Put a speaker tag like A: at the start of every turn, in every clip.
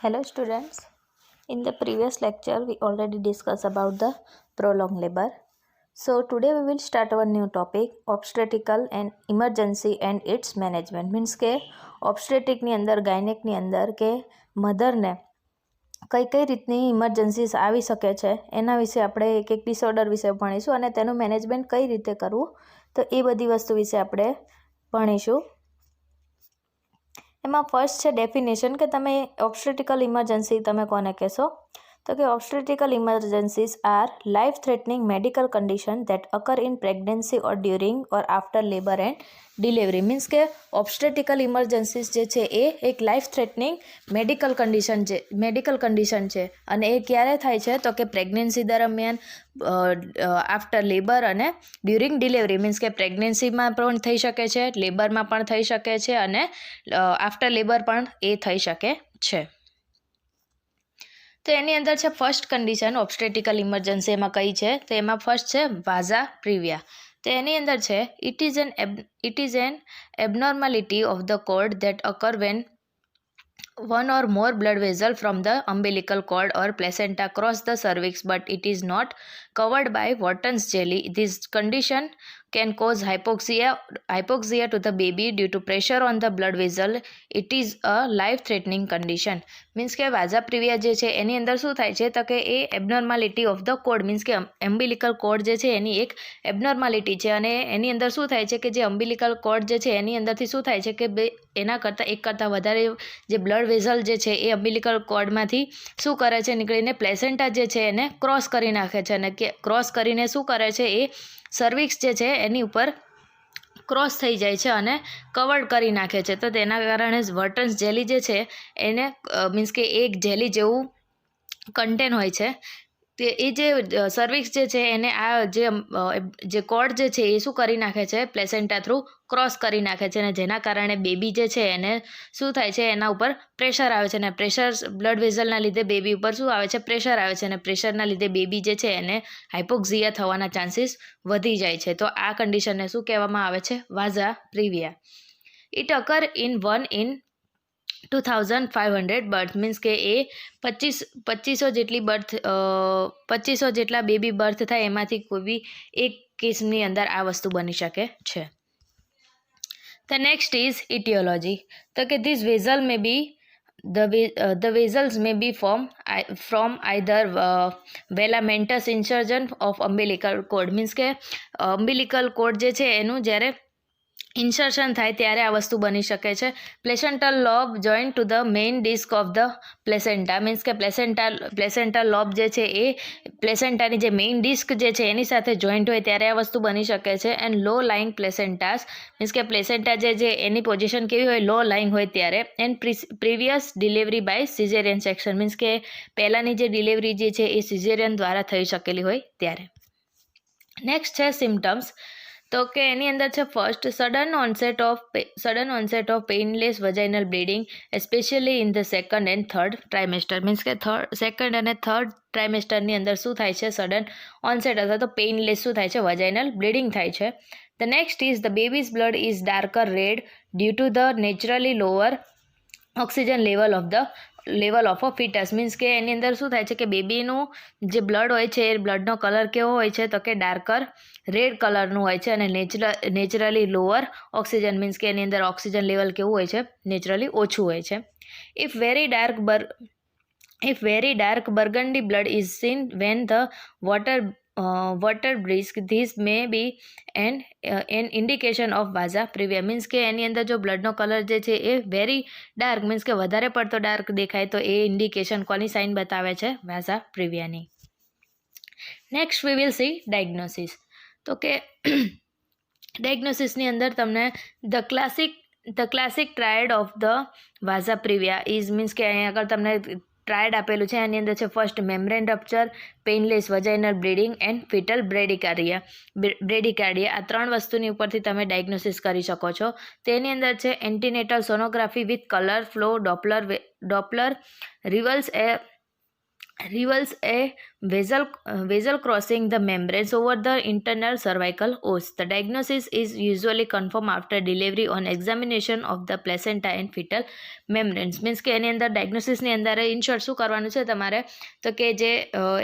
A: Hello students. In the previous lecture we already discussed about the prolonged labor. So today we will start our new topic obstetrical and emergency and its management. Means કે obstetric ની અંદર gynaec ની અંદર કે mother ને કઈ રીતની emergencies આવી શકે છે એના વિશે આપણે એક ડિસઓર્ડર વિશે ભણીશું અને તેનું મેનેજમેન્ટ કઈ રીતે કરવું તો એ બધી વસ્તુ વિશે આપણે ભણીશું. એમાં ફર્સ્ટ છે ડેફિનેશન કે તમે ઓબ્સ્ટેટ્રિકલ ઇમરજન્સી તમે કોને કહેશો તો કે obstetrical emergencies are life threatening medical condition that occur in pregnancy or during or after labour and delivery. Means કે ઓબ્સ્ટેટ્રિકલ ઇમરજન્સીસ જે છે એ એક લાઈફ થ્રેટનિંગ મેડિકલ કન્ડિશન છે અને એ ક્યારે થાય છે તો કે પ્રેગ્નન્સી દરમિયાન, આફ્ટર લેબર અને ડ્યુરિંગ ડિલિવરી. મીન્સ કે પ્રેગ્નન્સીમાં પણ થઈ શકે છે, લેબરમાં પણ થઈ શકે છે અને આફ્ટર લેબર પણ એ થઈ શકે છે. તો એની અંદર છે ફર્સ્ટ કન્ડિશન ઓબ્સ્ટેટ્રિકલ ઇમરજન્સી એમાં કઈ છે તો એમાં ફર્સ્ટ છે વાઝા પ્રિવિયા. તો એની અંદર છે it is an abnormality of the cord that occur when one or more blood vessel from the umbilical cord or placenta cross the cervix but it is not covered by Wharton's jelly. This condition can cause hypoxia to the baby due to pressure on the blood vessel. It is a life threatening condition. Means કે વાઝા પ્રિવિયા જે છે એની અંદર શું થાય છે તો કે એ abnormality of the code means કે એમ્બિલિકલ કોડ જે છે એની એક એબનોર્માલિટી છે અને એની અંદર શું થાય છે કે જે અમ્બિલિકલ કોડ જે છે એની અંદરથી શું થાય છે કે એના કરતાં એક કરતાં વધારે જે બ્લડ વેઝલ જે છે એ અમ્બિલિકલ કોર્ડમાંથી શું કરે છે નીકળીને પ્લેસેન્ટા જે છે એને ક્રોસ કરી નાખે છે અને ક્રોસ કરીને શું કરે છે એ સર્વિક્સ જે છે એની ઉપર ક્રોસ થઈ જાય છે અને કવર્ડ કરી નાખે છે. તો તેના કારણે વર્ટન્સ જેલી જે છે એને મીન્સ કે એક જેલી જેવું કન્ટેન હોય છે તે એ જે સર્વિક્સ જે છે એને આ જે કોર્ડ જે છે એ શું કરી નાખે છે પ્લેસેન્ટા થ્રુ ક્રોસ કરી નાખે છે અને જેના કારણે બેબી જે છે એને શું થાય છે એના ઉપર પ્રેશર આવે છે અને પ્રેશર બ્લડ વેઝલના લીધે બેબી ઉપર શું આવે છે પ્રેશર આવે છે અને પ્રેશરના લીધે બેબી જે છે એને હાઇપોક્સિયા થવાના ચાન્સીસ વધી જાય છે. તો આ કન્ડિશનને શું કહેવામાં આવે છે vasa praevia. It occur in 2500 birth. Means કે એ 2500 જેટલા બેબી બર્થ થાય એમાંથી કોઈ બી એક કેસની અંદર આ વસ્તુ બની શકે છે. The next is etiology. તો કે this vessel may be the vessels may be from either velamentous insertion of umbilical cord. Means કે umbilical cord જે છે એનું જ્યારે ઇન્સર્શન થાય ત્યારે આ વસ્તુ બની શકે છે. Placental lobe joint to the main disc of the placenta. Means કે પ્લેસેન્ટલ લોબ જે છે એ પ્લેસેન્ટાની જે મેઇન ડિસ્ક જે છે એની સાથે જોઈન્ટ હોય ત્યારે આ વસ્તુ બની શકે છે. And low lying placentas means કે પ્લેસેન્ટા જે એની પોઝિશન કેવી હોય લો લાઇંગ હોય ત્યારે. And previous delivery by cesarean section. Means કે પહેલાંની જે ડિલિવરી જે છે એ સિઝેરિયન દ્વારા થઈ શકેલી હોય ત્યારે. નેક્સ્ટ છે સિમ્ટમ્સ. તો કે એની અંદર છે first sudden onset of painless vaginal bleeding especially in the second and third trimester. Means કે સેકન્ડ અને થર્ડ ટ્રાઇમેસ્ટરની અંદર શું થાય છે સડન ઓનસેટ અથવા તો પેઇનલેસ શું થાય છે વજાઇનલ બ્લીડિંગ થાય છે. The next is the baby's blood is darker red due to the naturally lower oxygen level of a foetus. Means કે એની અંદર શું થાય છે કે બેબીનું જે બ્લડ હોય છે એ બ્લડનો કલર કેવો હોય છે તો કે ડાર્કર રેડ કલરનું હોય છે અને નેચરલી લોઅર ઓક્સિજન મીન્સ કે એની અંદર ઓક્સિજન લેવલ કેવું હોય છે નેચરલી ઓછું હોય છે. If very dark burgundy blood is seen when the water brisk, this may be an indication of vasa praevia. Means કે એની અંદર જો બ્લડનો કલર જે છે એ વેરી ડાર્ક મીન્સ કે વધારે પડતો ડાર્ક દેખાય તો એ ઇન્ડિકેશન કોની સાઇન બતાવે છે વાઝા પ્રિવિયાની. Next we will see diagnosis. તો કે ડાયગ્નોસિસની અંદર તમને the classic triad of the vasa praevia is means કે અહીંયા આગળ તમને ટ્રાયડ આપેલું છે. એની અંદર છે first membrane rupture, painless vaginal bleeding and foetal bradycardia. આ ત્રણ વસ્તુની ઉપરથી તમે ડાયગ્નોસિસ કરી શકો છો. તેની અંદર છે antenatal sonography with colour flow Doppler reveals reveals a vessel crossing the membranes over the internal cervical os. The diagnosis is usually confirmed after delivery on examination of the placenta and fetal membranes. Means કે એની અંદર ડાયગ્નોસિસની અંદર in short શું કરવાનું છે તમારે, તો કે જે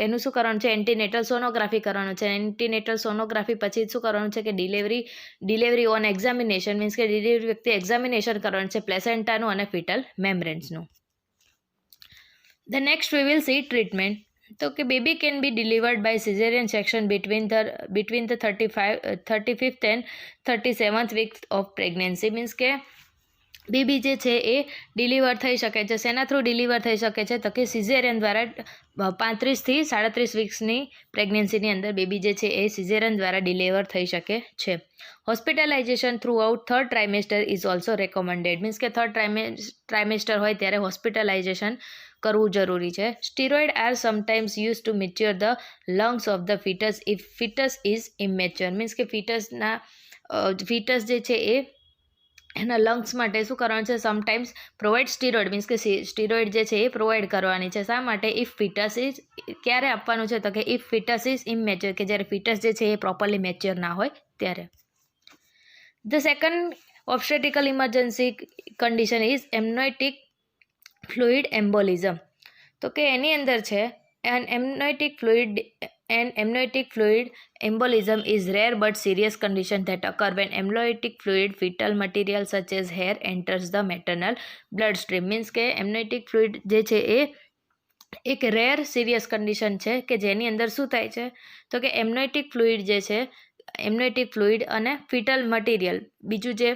A: એનું શું કરવાનું છે, એન્ટીનેટલ સોનોગ્રાફી કરવાનું છે. એન્ટીનેટલ સોનોગ્રાફી પછી શું કરવાનું છે કે ડિલિવરી ઓન એક્ઝામિનેશન, મીન્સ કે ડિલિવરી વ્યક્તિ એક્ઝામિનેશન કરવાનું છે પ્લેસેન્ટાનું અને foetal મેમ્બ્રેન્સનું. The next we will see treatment. તો કે baby can be delivered by cesarean section between the 35th and 37th week of pregnancy. Means કે બેબી જે છે એ ડિલિવર થઈ શકે છે. શેના થ્રુ ડિલિવર થઈ શકે છે, તો કે સિઝેરિયન દ્વારા 35થી 37 વીક્સની પ્રેગ્નન્સીની અંદર બેબી જે છે એ સિઝેરિયન દ્વારા ડિલિવર થઈ શકે છે. Hospitalisation throughout third trimester is also recommended. Means કે થર્ડ ટ્રાઇમેસ્ટર હોય ત્યારે હોસ્પિટલાઇઝેશન કરવું જરૂરી છે. Steroid are sometimes use to mature the lungs of the foetus if foetus is immature. Means કે ફિટસ જે છે એ એના લંગ્સ માટે શું કરવાનું છે, સમટાઇમ્સ પ્રોવાઈડ સ્ટીરોઇડ. મીન્સ કે સ્ટીરોઇડ જે છે એ પ્રોવાઈડ કરવાની છે. શા માટે, ઇફ ફિટસ ઇઝ, ક્યારે આપવાનું છે, તો કે ઇફ ફિટસ ઇઝ ઇમેચ્યોર, કે જ્યારે ફિટસ જે છે એ પ્રોપરલી મેચ્યોર ના હોય ત્યારે. The second obstetrical emergency condition is amniotic fluid embolism. તો કે એની અંદર છે amniotic fluid embolism is rare but serious condition that occur when amniotic fluid fetal material such as hair enters the maternal bloodstream. Means કે એમ્નોટિક fluid જે છે એ એક rare serious condition છે કે જેની અંદર શું થાય છે, તો કે એમ્નોટિક ફ્લુઇડ જે છે, એમ્નોટિક ફ્લુઇડ અને ફિટલ મટીરિયલ, બીજું જે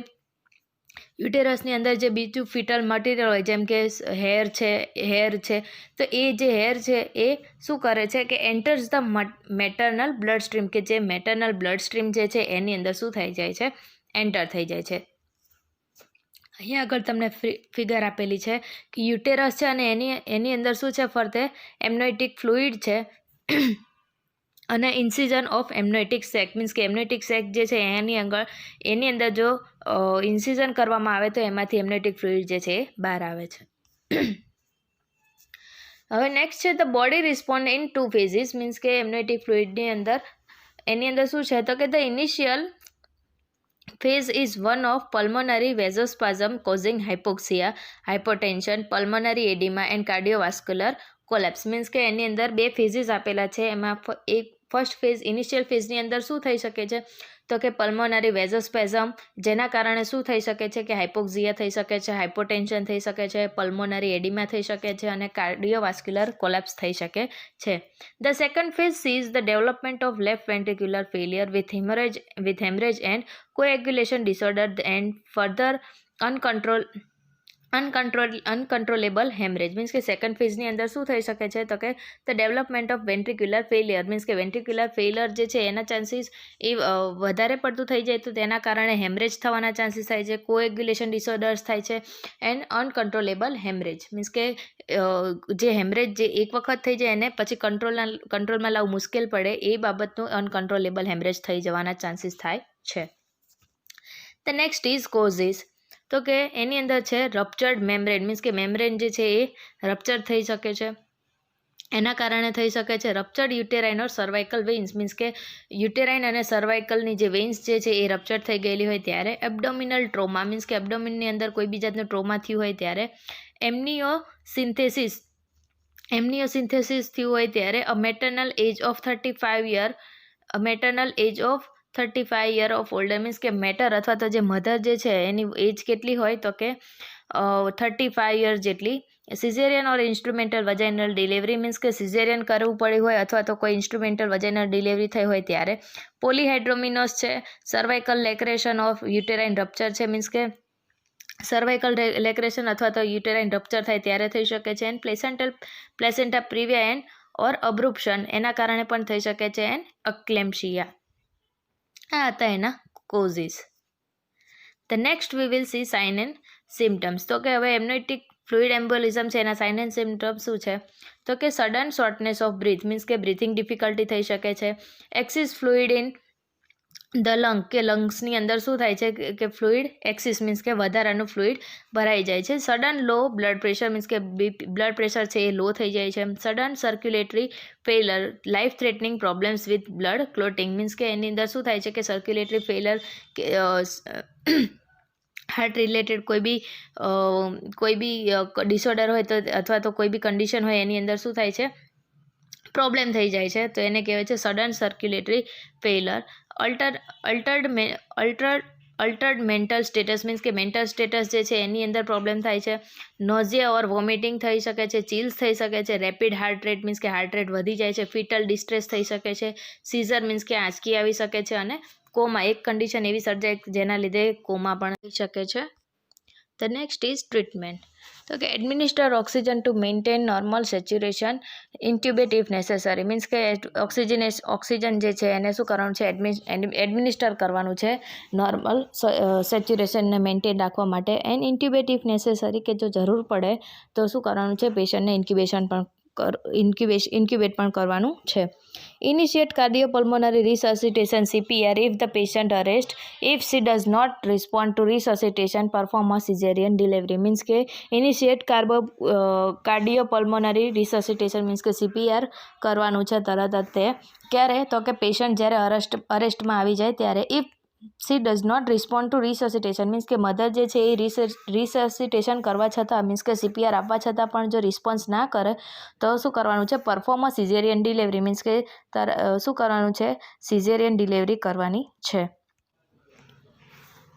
A: યુટેરસની અંદર જે બીજું ફિટલ મટીરિયલ હોય, જેમ કે હેર છે, તો એ જે હેર છે એ શું કરે છે કે enters the maternal blood stream, કે જે મેટર્નલ બ્લડ સ્ટ્રીમ જે છે એની અંદર શું થઈ જાય છે, એન્ટર થઈ જાય છે. અહીંયા આગળ તમને ફિગર આપેલી છે કે યુટેરસ છે અને એની અંદર શું છે, ફરતે એમ્નોટિક ફ્લુઇડ છે અને ઇન્સિઝન ઓફ એમ્નોટિક સેક. મીન્સ કે એમ્નોટિક સેક જે છે એની અંદર જો ઇન્સિઝન કરવામાં આવે તો એમાંથી એમ્નોટિક ફ્લુઇડ જે છે એ બહાર આવે છે. હવે નેક્સ્ટ છે the body respond in 2 phases. Means કે એમ્નોટિક ફ્લુઇડની અંદર એની અંદર શું છે, તો કે the initial phase is one of pulmonary vasospasm causing hypoxia, hypotension, pulmonary edema and cardiovascular collapse. Means કે એની અંદર 2 phases આપેલા છે. એમાં એક ફર્સ્ટ ફેઝ, ઇનિશિયલ ફેઝની અંદર શું થઈ શકે છે, તો કે પલ્મોનરી વેઝોસ્પેઝમ, જેના કારણે શું થઈ શકે છે કે હાઇપોક્સિયા થઈ શકે છે, હાઇપોટેન્શન થઈ શકે છે, પલ્મોનરી એડિમા થઈ શકે છે અને કાર્ડિયોવાસ્ક્યુલર કોલેપ્સ થઈ શકે છે. The second phase sees the development of left ventricular failure with haemorrhage and coagulation disorder and further uncontrollable haemorrhage. Means કે સેકન્ડ ફેઝની અંદર શું થઈ શકે છે, તો કે the development of ventricular failure. Means કે વેન્ટ્રિક્યુલર ફેલિયર જે છે એના ચાન્સીસ એ વધારે પડતું થઈ જાય તો તેના કારણે હેમરેજ થવાના ચાન્સીસ થાય છે, કોએગ્યુલેશન ડિસઓર્ડર્સ થાય છે એન્ડ અનકન્ટ્રોલેબલ હેમરેજ. મીન્સ કે જે હેમરેજ જે એક વખત થઈ જાય એને પછી કંટ્રોલમાં લાવવું મુશ્કેલ પડે, એ બાબતનું અનકન્ટ્રોલેબલ હેમરેજ થઈ જવાના ચાન્સીસ થાય છે. The next is causes. તો કે એની અંદર છે રપ્ચર્ડ મેમ્બ્રેન. મીન્સ કે મેમ્બ્રેન જે છે એ રપ્ચર થઈ શકે છે, એના કારણે થઈ શકે છે. રપ્ચર્ડ યુટેરાઇન ઓર સર્વાઇકલ વેઇન્સ. મીન્સ કે યુટેરાઇન અને સર્વાઇકલની જે વેઇન્સ જે છે એ રપ્ચર થઈ ગયેલી હોય ત્યારે. Abdominal trauma. મીન્સ કે એબ્ડોમિનની અંદર કોઈ બી જાતનું ટ્રોમા થયું હોય ત્યારે. એમનિયોસિન્થેસિસ થયું હોય ત્યારે. Maternal age of 35 year of older. Means કે મેટર અથવા તો જે મધર જે છે એની એજ કેટલી હોય, તો કે 35 year જેટલી. સિઝેરિયન ઓર ઇન્સ્ટ્રુમેન્ટલ વજાઇનલ ડિલિવરી. મીન્સ કે સિઝેરિયન કરવું પડ્યું હોય અથવા તો કોઈ ઇન્સ્ટ્રુમેન્ટલ વજાઇનલ ડિલિવરી થઈ હોય ત્યારે. પોલીહાઇડ્રોમિનોસ છે. Cervical laceration of uterine rupture છે. મીન્સ કે સર્વાઇકલ લેક્રેશન અથવા તો યુટેરાઇન રપ્ચર થાય ત્યારે થઈ શકે છે. And placenta previa and or abruption, એના કારણે પણ થઈ શકે છે. And eclampsia. આ હતા એના causes. The next we will see sign and symptoms. તો કે હવે એમ્નોટિક ફ્લુઇડ એમ્બોલિઝમ છે એના સાઇન એન્ડ સિમ્ટમ્સ શું છે, તો કે સડન શોર્ટનેસ ઓફ બ્રીથ. મીન્સ કે બ્રીથિંગ ડિફિકલ્ટી થઈ શકે છે. Axis fluid in the lung કે લંગ્સની અંદર શું થાય છે કે ફ્લુઇડ એક્સિસ મીન્સ કે વધારાનું ફ્લુઇડ ભરાઈ જાય છે. Sudden low blood pressure means કે બ્લડ પ્રેશર છે એ લો થઈ જાય છે. Sudden circulatory failure life threatening problems with blood clotting means કે એની અંદર શું થાય છે કે સર્ક્યુલેટરી ફેલર કે હાર્ટ રિલેટેડ કોઈ બી ડિસઓર્ડર હોય તો અથવા તો કોઈ બી કન્ડિશન હોય એની અંદર શું થાય છે પ્રોબ્લેમ થઈ જાય છે તો એને કહેવાય છે sudden circulatory failure. Altered mental status means કે મેન્ટલ સ્ટેટસ જે છે એની અંદર પ્રોબ્લેમ થાય છે. નોઝિયા ઓર વોમિટિંગ થઈ શકે છે, ચિલ્સ થઈ શકે છે, રેપિડ હાર્ટ રેટ મીન્સ કે હાર્ટ રેટ વધી જાય છે, ફિટલ ડિસ્ટ્રેસ થઈ શકે છે, સીઝર મીન્સ કે આંચકી આવી શકે છે અને કોમા એક કન્ડિશન એવી સર્જાય જેના લીધે કોમા પણ થઈ શકે છે. The next is treatment. તો કે administer oxygen to maintain normal saturation, intubate if necessary means કે ઓક્સિજન જે છે એને શું કરવાનું છે એડમિનિસ્ટર કરવાનું છે નોર્મલ સેચ્યુરેશનને મેન્ટેન રાખવા માટે. એન્ડ ઇન્ટ્યુબેટ ઇફ નેસેસરી કે જો જરૂર પડે તો શું કરવાનું છે પેશન્ટને ઇન્ક્યુબેટ પણ કરવાનું છે. Initiate cardiopulmonary resuscitation CPR if the patient arrest. If she does not respond to resuscitation, perform a cesarean delivery means કે ઇનિશિયેટ કાર્ડિયોપલ્મોનરી રિસસિટેશન મીન્સ કે CPR કરવાનું છે તરત જ તે ક્યારે તો કે પેશન્ટ જ્યારે અરેસ્ટમાં આવી જાય ત્યારે. If she does not respond to resuscitation means કે મધર જે છે એ રિસસિટેશન કરવા છતાં મીન્સ કે CPR આપવા છતાં પણ જો રિસ્પોન્સ ના કરે તો શું કરવાનું છે perform a caesarean delivery means કે શું કરવાનું છે સિઝેરિયન ડિલિવરી કરવાની છે.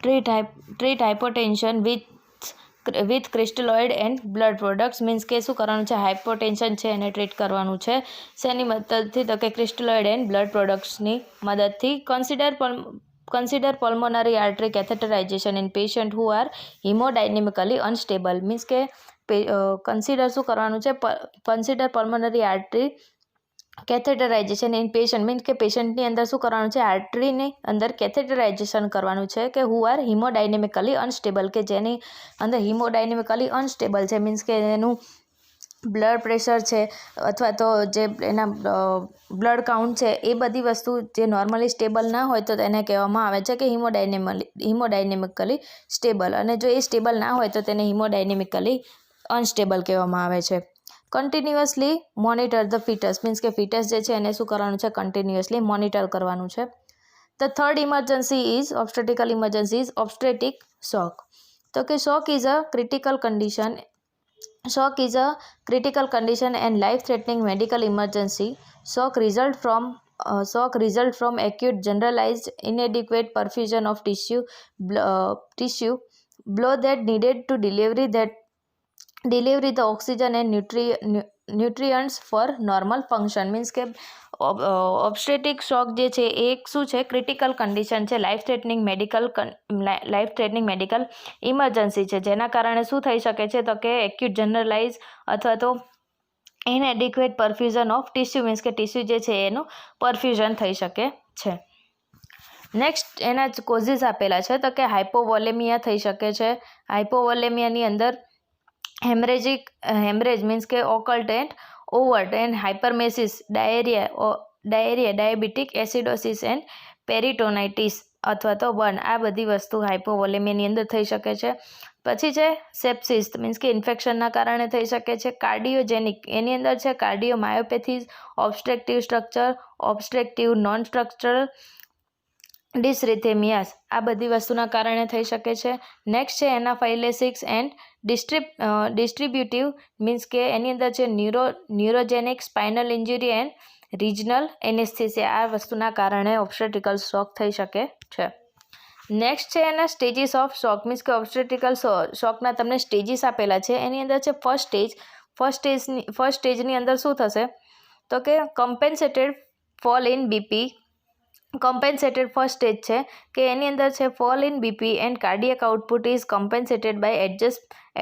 A: Treat hypotension with crystalloid and blood products means કે શું કરવાનું છે હાઇપોટેન્શન છે એને ટ્રીટ કરવાનું છે શેની મદદથી તો કે ક્રિસ્ટલોઇડ એન્ડ બ્લડ પ્રોડક્ટ્સની મદદથી. Consider pulmonary artery catheterisation in patient who are haemodynamically unstable means કે કન્સિડર શું કરવાનું છે consider pulmonary artery catheterisation in patient means કે પેશન્ટની અંદર શું કરવાનું છે આર્ટરીની અંદર કેથેટરાઇઝેશન કરવાનું છે કે હુ આર હિમોડાયનેમિકલી અનસ્ટેબલ કે જેની અંદર હિમોડાયનેમિકલી અનસ્ટેબલ છે મીન્સ કે એનું બ્લડ પ્રેશર છે અથવા તો જે એના બ્લડ કાઉન્ટ છે એ બધી વસ્તુ જે નોર્મલી સ્ટેબલ ના હોય તો તેને કહેવામાં આવે છે કે હિમોડાયનેમિકલી સ્ટેબલ અને જો એ સ્ટેબલ ના હોય તો તેને હિમોડાયનેમિકલી અનસ્ટેબલ કહેવામાં આવે છે. કન્ટિન્યુઅસલી મોનિટર ધ ફિટસ મીન્સ કે ફિટસ જે છે એને શું કરવાનું છે કન્ટિન્યુઅસલી મોનિટર કરવાનું છે. The third emergency is obstetrical emergency is obstetric shock. તો કે shock is a critical condition and life-threatening medical emergency. Shock result from acute generalized inadequate perfusion of tissue, blow that needed to deliver the oxygen and nutrients for normal function means કે ઓબ્સ્ટેટિક શોક જે છે એ એક શું છે critical condition છે life threatening medical emergency છે જેના કારણે શું થઈ શકે છે તો કે એક્યુટ જનરલાઇઝ અથવા તો ઇનએડિક્વેટ પરફ્યુઝન ઓફ ટિશ્યુ મીન્સ કે ટિશ્યુ જે છે એનું પરફ્યુઝન થઈ શકે છે. નેક્સ્ટ એના જ કોઝિસ આપેલા છે તો કે હાઇપોવોલેમિયા થઈ શકે છે. હાઇપોવોલેમિયાની અંદર હેમરેજ મીન્સ કે occult and overt and hyperemesis diarrhoea diabetic acidosis and peritonitis અથવા તો બર્ન આ બધી વસ્તુ હાઇપોવોલેમિયાની અંદર થઈ શકે છે. પછી છે સેપ્સિસ મીન્સ કે ઇન્ફેક્શનના કારણે થઈ શકે છે. કાર્ડિયોજેનિક એની અંદર છે કાર્ડિયોમાયોપેથીઝ, ઓબ્સ્ટ્રક્ટિવ નોન સ્ટ્રક્ચરલ ડિસરિથેમિયાસ આ બધી વસ્તુના કારણે થઈ શકે છે. નેક્સ્ટ છે એનાફાઇલેસિસ એન્ડ ડિસ્ટ્રીબ્યુટિવ મીન્સ કે એની અંદર છે neurogenic spinal injury and regional anaesthesia આ વસ્તુના કારણે ઓબ્સ્ટેટિકલ શોક થઈ શકે છે. નેક્સ્ટ છે એના સ્ટેજીસ ઓફ શોક મીન્સ કે ઓબ્સ્ટેટિકલ શોકના તમને સ્ટેજીસ આપેલા છે એની અંદર છે ફર્સ્ટ સ્ટેજની અંદર શું થશે તો કે compensated fall in BP compensated first stage છે કે એની અંદર છે fall in BP and cardiac output is compensated by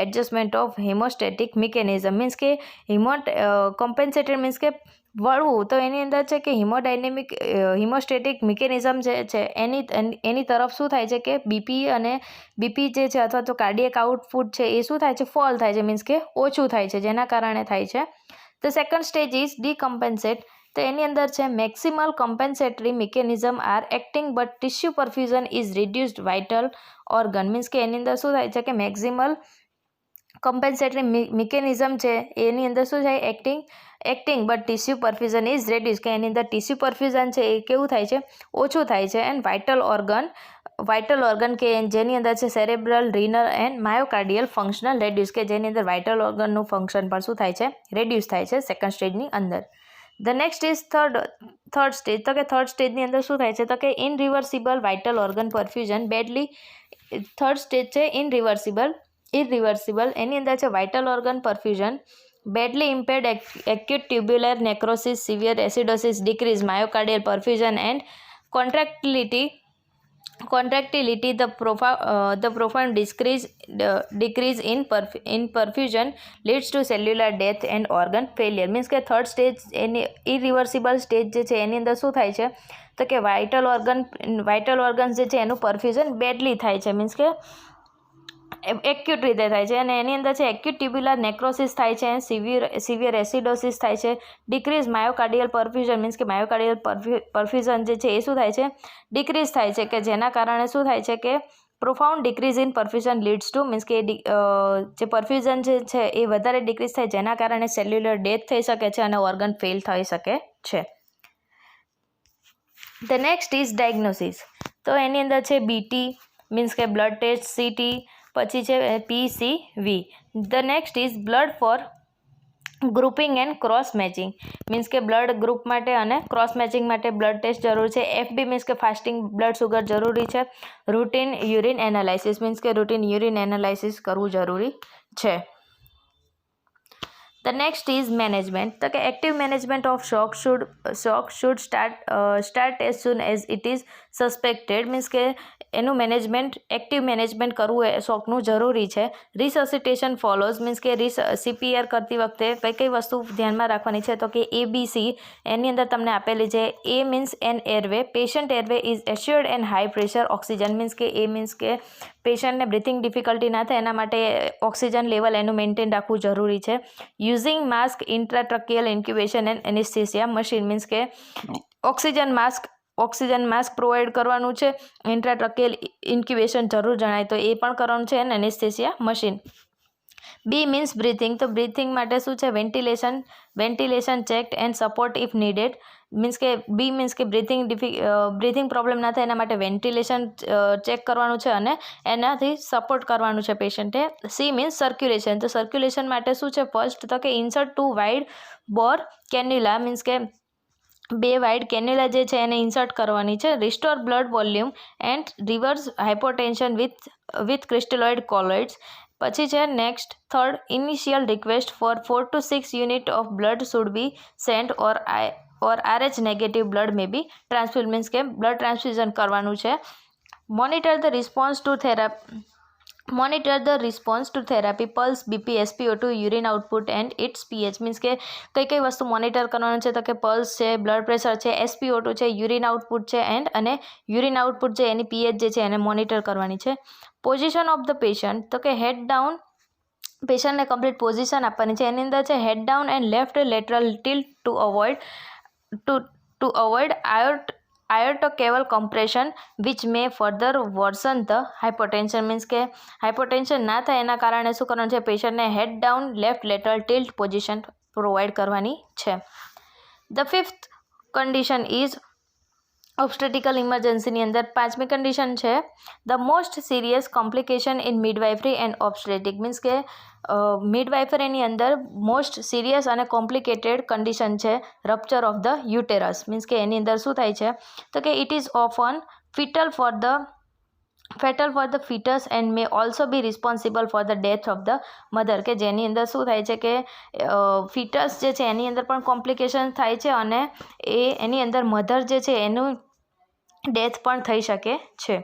A: adjustment of haemostatic mechanism means કે કમ્પેન્સેટેડ મીન્સ કે વળવું તો એની અંદર છે કે હિમોસ્ટેટિક મિકેનિઝમ જે છે એની તરફ શું થાય છે કે બીપી જે છે અથવા તો કાર્ડિયક આઉટપુટ છે એ શું થાય છે ફોલ થાય છે મીન્સ કે ઓછું થાય છે જેના કારણે થાય છે. The second stage is decompensate તો એની અંદર છે maximal compensatory mechanism are acting but tissue perfusion is reduced vital organ. Means કે એની અંદર શું થાય છે કે મેક્સિમલ કમ્પેન્સેટરી મિકેનિઝમ છે એની અંદર શું થાય acting but tissue perfusion is reduce, કે એની અંદર ટિશ્યુ પરફ્યુઝન છે એ કેવું થાય છે, ઓછું થાય છે. એન્ડ વાઇટલ ઓર્ગન કે જેની અંદર છે cerebral, renal and myocardial functional reduce, કે જેની અંદર વાઇટલ ઓર્ગનનું ફંક્શન પણ શું થાય છે, રેડ્યુસ થાય છે સેકન્ડ સ્ટેજની અંદર. The next is third stage. તો કે થર્ડ સ્ટેજની અંદર શું થાય છે, તો કે irreversible vital organ perfusion badly. Third stage છે ઇરરિવર્સિબલ. એની અંદર છે vital organ perfusion badly impaired acute tubular necrosis, severe acidosis, decrease myocardial perfusion and contractility, the profound decrease in perfusion leads to cellular death and organ failure. Means કે third stage એની irreversible stage જે છે એની અંદર શું થાય છે, તો કે વાઇટલ ઓર્ગન્સ જે છે એનું પરફ્યુઝન બેડલી થાય છે. મીન્સ કે એક્યુટ રીતે થાય છે અને એની અંદર છે એક્યુટ ટ્યુબ્યુલર નેક્રોસિસ થાય છે, સિવિયર એસિડોસિસ થાય છે, ડિક્રીઝ માયોકાર્ડિયલ પરફ્યુઝન. મીન્સ કે માયોકાર્ડિયલ પરફ્યુઝન જે છે એ શું થાય છે, ડિક્રીઝ થાય છે, કે જેના કારણે શું થાય છે કે profound decrease in perfusion leads to, means કે જે પરફ્યુઝન જે છે એ વધારે ડિક્રીઝ થાય જેના કારણે સેલ્યુલર ડેથ થઈ શકે છે અને ઓર્ગન ફેલ થઈ શકે છે. The next is diagnosis. તો એની અંદર છે બીટી મીન્સ કે બ્લડ ટેસ્ટ, સીટી, પછી છે PCV. The next is blood for grouping and cross matching. Means કે બ્લડ ગ્રુપ માટે અને ક્રોસ મેચિંગ માટે બ્લડ ટેસ્ટ જરૂરી છે. FB મીન્સ કે ફાસ્ટિંગ બ્લડ સુગર જરૂરી છે. રૂટીન યુરિન એનાલાઇસિસ મીન્સ કે રૂટીન યુરિન એનાલાઇસિસ કરવું જરૂરી છે. The next is management. તો કે active management of shock should start as soon as it is suspected. Means કે એનું એક્ટિવ મેનેજમેન્ટ કરવું એ શોકનું જરૂરી છે. રિસસિટેશન ફોલોઝ. મીન્સ કે CPR કરતી વખતે કઈ વસ્તુ ધ્યાનમાં રાખવાની છે, તો કે ABC એની અંદર તમને આપેલી છે. A means an airway. Patient airway is assured and high pressure oxygen. Means કે એ મીન્સ કે પેશન્ટને બ્રિથિંગ ડિફિકલ્ટી ના થાય એના માટે ઓક્સિજન લેવલ એનું મેન્ટેન રાખવું જરૂરી છે. Using mask, intratracheal incubation and anaesthesia machine. Means કે ઓક્સિજન માસ્ક પ્રોવાઈડ કરવાનું છે. ઇન્ટ્રાટ્રકિયલ ઇન્ક્યુબેશન જરૂર જણાય તો એ પણ કરવાનું છે અને anaesthesia machine. B means breathing. તો બ્રિથિંગ માટે શું છે, ventilation checked and support if needed. Means કે B મીન્સ કે બ્રિથિંગ પ્રોબ્લેમ ના થાય એના માટે વેન્ટિલેશન ચેક કરવાનું છે અને એનાથી સપોર્ટ કરવાનું છે પેશન્ટે. C means circulation. તો સર્ક્યુલેશન માટે શું છે, ફર્સ્ટ તો કે ઇન્સર્ટ 2 વાઇડ બોર કેન્યુલા. મીન્સ કે 2 વાઇડ કેન્યુલા જે છે એને ઇન્સર્ટ કરવાની છે. Restore blood volume and reverse hypotension with crystalloid colloids. પછી છે next third initial request for 4 to 6 unit of blood should be sent or RH negative blood may be transfuse. Means કે blood transfusion કરવાનું છે. Monitor the response to therapy, pulse, BP, SpO2, urine output and its pH. Means કે કઈ વસ્તુ monitor કરવાનું છે, તો કે પલ્સ છે, બ્લડ પ્રેશર છે, SpO2 છે, યુરિન આઉટપુટ છે અને યુરિન આઉટપુટ છે એની pH જે છે એને મોનિટર કરવાની છે. Position of the patient. તો કે હેડ ડાઉન, પેશન્ટને કમ્પ્લીટ પોઝિશન આપવાની છે. એની અંદર છે head down and left lateral tilt to avoid aortocaval compression which may further worsen the hypotension. Means કે હાઇપોટેન્શન ના થાય એના કારણે શું કરવાનું છે, પેશન્ટને head down left lateral tilt position provide કરવાની છે. The fifth condition is obstetrical ઇમરજન્સીની અંદર 5મી કન્ડિશન છે the most serious complication in midwifery and obstetric. Means કે મિડવાઇફરીની અંદર મોસ્ટ સિરિયસ અને કોમ્પ્લિકેટેડ કન્ડિશન છે rupture of the uterus. Means કે એની અંદર શું થાય છે, તો કે it is often fatal for the fetus and may also be responsible for the death of the mother. કે જેની અંદર શું થાય છે કે ફિટસ જે છે એની અંદર પણ કોમ્પ્લિકેશન થાય છે અને એની અંદર મધર જે છે એનું ડેથ પણ થઈ શકે છે.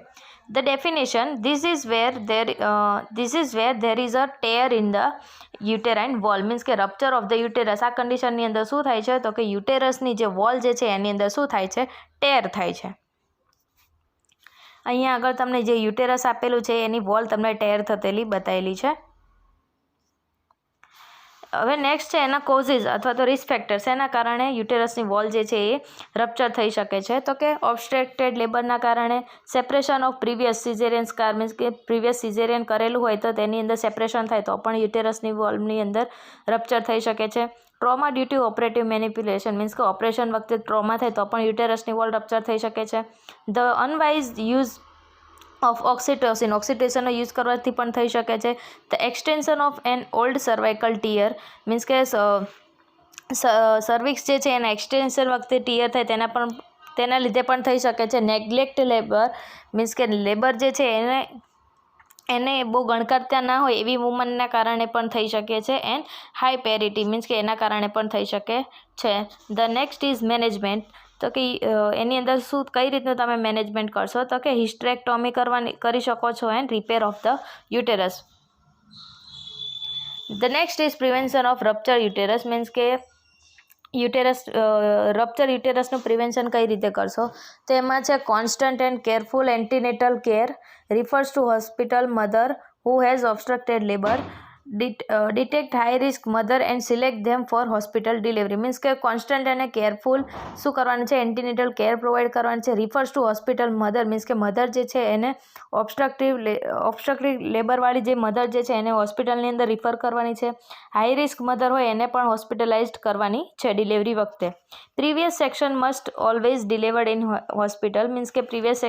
A: The definition, this is where there is a tear in the uterine wall. Means કે રપ્ચર ઓફ ધ યુટેરસ. આ કન્ડિશનની અંદર શું થાય છે, તો કે યુટેરસની જે વોલ જે છે એની અંદર શું થાય છે, ટેર થાય છે. અહીંયા આગળ તમને જે યુટેરસ આપેલું છે એની વોલ તમને ટેર થતેલી બતાવેલી છે. હવે નેક્સ્ટ છે એના કોઝિસ અથવા તો રિસ્ક ફેક્ટર્સ, એના કારણે યુટેરસની વોલ જે છે એ રપ્ચર થઈ શકે છે. તો કે ઓબ્સ્ટ્રક્ટેડ લેબરના કારણે, separation of previous caesarean scar, means કે પ્રીવિયસ સિઝેરિયન કરેલું હોય તો તેની અંદર સેપરેશન થાય તો પણ યુટેરસની વોલની અંદર રપ્ચર થઈ શકે છે. Trauma due to operative manipulation, means કે ઓપરેશન વખતે ટ્રોમા થાય તો પણ યુટેરસની વોલ રપ્ચર થઈ શકે છે. ધ અનવાઇઝ યુઝ ઓફ ઓક્સિટોસિનનો યુઝ કરવાથી પણ થઈ શકે છે. The extension of an old cervical tear, means કે સર્વિક્સ જે છે એના એક્સટેન્શન વખતે ટીયર થાય તેના લીધે પણ થઈ શકે છે. નેગ્લેક્ટ લેબર, મીન્સ કે લેબર જે છે એને બહુ ગણકારતા ના હોય એવી વુમનના કારણે પણ થઈ શકે છે. એન્ડ હાઈ પેરિટી, મીન્સ કે એના કારણે પણ થઈ શકે છે. The next is management. તો કે એની અંદર કઈ રીતનું તમે મેનેજમેન્ટ કરશો, તો કે હિસ્ટ્રેક્ટોમી કરી શકો છો and repair of the uterus. The next is prevention of rupture uterus, means કે રપ્ચર યુટેરસનું પ્રિવેન્શન કઈ રીતે કરશો, તો એમાં છે constant and careful antenatal care refers to hospital mother who has obstructed labour, detect high risk mother and select them for hospital delivery, means કે constant અને કેરફુલ શું કરવાનું છે, એન્ટીનેટલ કેર પ્રોવાઈડ કરવાની છે. Refers to hospital mother, means કે mother જે છે એને ઓબ્સ્ટ્રક્ટિવ લેબરવાળી જે મધર જે છે એને હોસ્પિટલની અંદર રિફર કરવાની છે. હાઈ રિસ્ક મધર હોય એને પણ હોસ્પિટલાઇઝડ કરવાની છે ડિલિવરી વખતે. Previous section must always delivered in hospital, means કે previous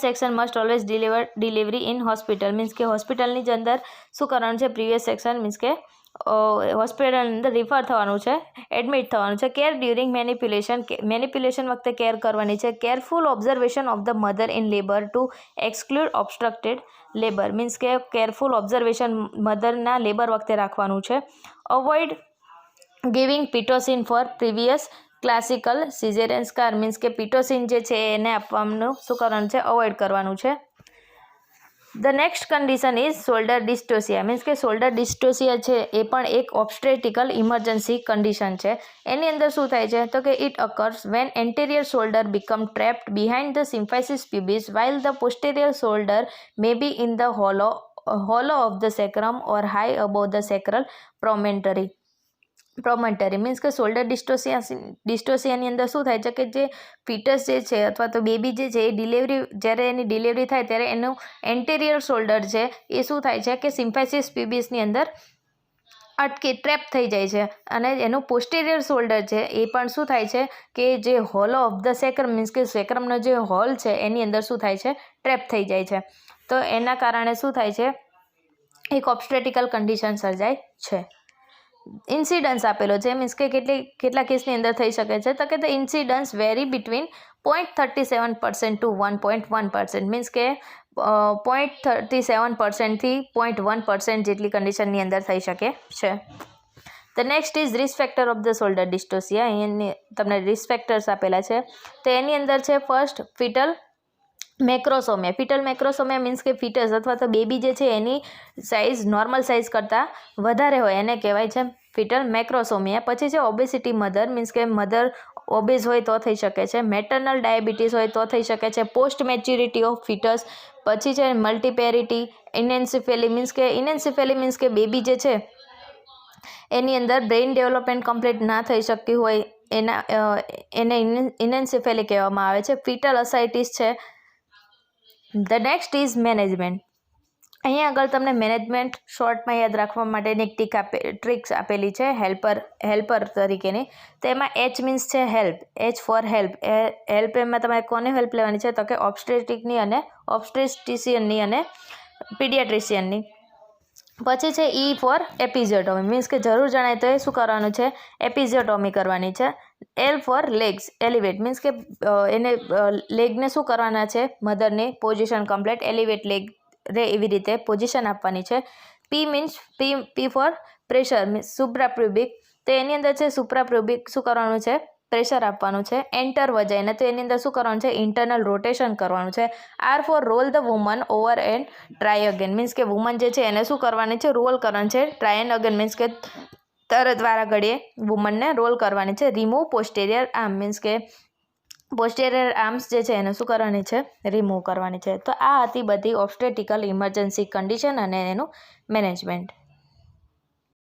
A: section must always delivery in hospital, means કે હોસ્પિટલની જ અંદર શું કરવાનું છે, પ્રીવિયસ સેક્શન મીન્સ કે હોસ્પિટલની અંદર રિફર થવાનું છે, એડમિટ થવાનું છે. કેર ડ્યુરિંગ મેનિપ્યુલેશન વખતે કેર કરવાની છે. Careful observation of the mother in labour to exclude obstructed labour, means કે કેરફુલ ઓબ્ઝર્વેશન મધરના લેબર વખતે રાખવાનું છે. Avoid giving Pitocin for previous classical caesarean scar, means કે પિટોસિન જે છે એને આપવાનું શું કરવાનું છે, અવોઇડ કરવાનું છે. The next condition is shoulder dystocia, means કે શોલ્ડર ડિસ્ટોસિયા છે એ પણ એક ઓબ્સ્ટેટિકલ ઇમરજન્સી કન્ડિશન છે. એની અંદર શું થાય છે, તો કે it occurs when anterior shoulder become trapped behind the symphysis pubis while the posterior shoulder may be in the hollow of the sacrum or high above the sacral promontory, means કે shoulder ડિસ્ટોસિયાની અંદર શું થાય છે કે જે foetus જે છે અથવા તો બેબી જે છે એ જ્યારે એની ડિલિવરી થાય ત્યારે એનું એન્ટેરિયર શોલ્ડર છે એ શું થાય છે કે સિમ્ફાઇસિસ પ્યુબિસની અંદર ટ્રેપ થઈ જાય છે, અને એનું પોસ્ટેરિયર શોલ્ડર છે એ પણ શું થાય છે કે જે હોલો ઓફ ધ સેક્રમ, મીન્સ કે સેક્રમનો જે હોલ છે એની અંદર શું થાય છે, ટ્રેપ થઈ જાય છે. તો એના કારણે શું થાય છે, એક ઓબ્સ્ટેટિકલ કન્ડિશન સર્જાય છે. ઇન્સિડન્સ આપેલો છે, મીન્સ કે કેટલા કેસની અંદર થઈ શકે છે, તો કે the incidence vary between 0.37% to 1.1%, means કે 0.37% થી 0.1% જેટલી કન્ડિશનની અંદર થઈ શકે છે. The next is risk factor of the shoulder dystocia. અહીંયા તમને રિસ્ક ફેક્ટર્સ આપેલા છે. તો એની અંદર છે ફર્સ્ટ ફિટલ મેક્રોસોમિયા મીન્સ કે ફીટસ અથવા તો બેબી જે છે એની સાઇઝ નોર્મલ સાઇઝ કરતાં વધારે હોય એને કહેવાય છે ફિટલ મેક્રોસોમિયા. પછી છે ઓબેસિટી મધર, મીન્સ કે મધર ઓબેઝ હોય તો થઈ શકે છે. મેટર્નલ ડાયાબિટીસ હોય તો થઈ શકે છે. Post maturity of foetus. પછી છે મલ્ટીપેરિટી. ઇનેન્સીફેલી મીન્સ કે બેબી જે છે એની અંદર બ્રેઇન ડેવલપમેન્ટ કમ્પ્લીટ ના થઈ શકતી હોય એને ઇનેન્સીફેલી કહેવામાં આવે છે. ફીટલ અસાઇટીસ છે. The next is management. અહીંયા આગળ તમને મેનેજમેન્ટ શોર્ટમાં યાદ રાખવા માટેની એક ટ્રિક્સ આપેલી છે હેલ્પર તરીકેની. તો એમાં એચ મીન્સ છે હેલ્પ, એચ ફોર હેલ્પ. એમાં તમારે કોને હેલ્પ લેવાની છે, તો કે ઓબ્સ્ટેટ્રિશિયનની અને પીડિયાટ્રિશિયનની. પછી છે ઈ ફોર એપિઝિયોટોમી, મીન્સ કે જરૂર જણાય તો એ શું કરવાનું છે, એપિઝિયોટોમી કરવાની છે. L for legs elevate, means કે એને લેગને શું કરવાના છે, મધરની પોઝિશન કમ્પ્લીટ એલિવેટ લેગ રે એવી રીતે પોઝિશન આપવાની છે. P for pressure means suprapubic. તો એની અંદર છે સુપ્રાપ્યુબિક શું કરવાનું છે, પ્રેશર આપવાનું છે. એન્ટર વજાઈને, તો એની અંદર શું કરવાનું છે, ઇન્ટરનલ રોટેશન કરવાનું છે. R for roll the woman over and try again, means કે વુમન જે છે એને શું કરવાની છે, રોલ કરવાની છે. ટ્રાય એન્ડ અગેન મીન્સ કે તરત વારા ઘડીએ વુમનને રોલ કરવાની છે. રિમૂવ પોસ્ટેરિયર આર્મ, મીન્સ કે પોસ્ટેરિયર આર્મ્સ જે છે એને શું કરવાની છે, રિમૂવ કરવાની છે. તો આ હતી બધી ઓબ્સ્ટેટિકલ ઇમરજન્સી કન્ડિશન અને એનું મેનેજમેન્ટ.